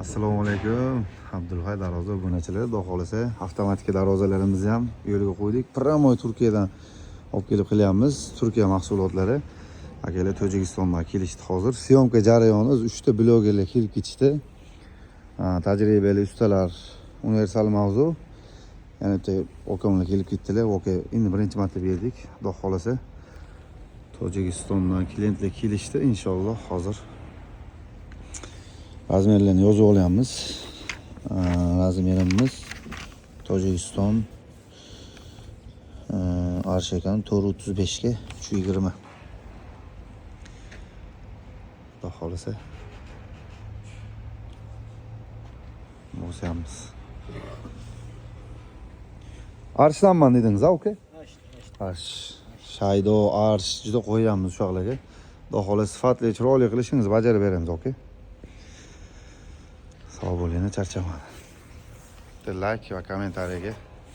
Assalomu alaykum. Abdulhay Daroza obunachilar, xudo xolasa avtomatik darozalarimizni ham yo'lga qo'ydik. Pramoy Turkiyadan olib kelib qilyapmiz. Turkiya mahsulotlari. Akalar Tojikistondan kelishdi hozir. Syomka jarayoni 3 ta blogerlar kelib ketishdi. Tajribali ustalar, universal mavzu. Yana bitta okamlar kelib ketdilar. Oka endi birinchi marta berdik. Xudo xolasa Tojikistondan klientlar kelishdi. Inshaalloh hozir razmerlerini yozib olyapmiz. Razmerimiz Tojikiston Arshakan 435 ga 320. Xudo xolasa bosamiz. Arshlanman dedingiz, aka? Arsh. Shaydo, arsh juda qo'yamiz shu yoqlarga. Xudo xolasa sifatli, chiroyli qilishingizni bajarib beramiz, aka. Sog' bo'linglar, charchamang. Like va kommentariyaga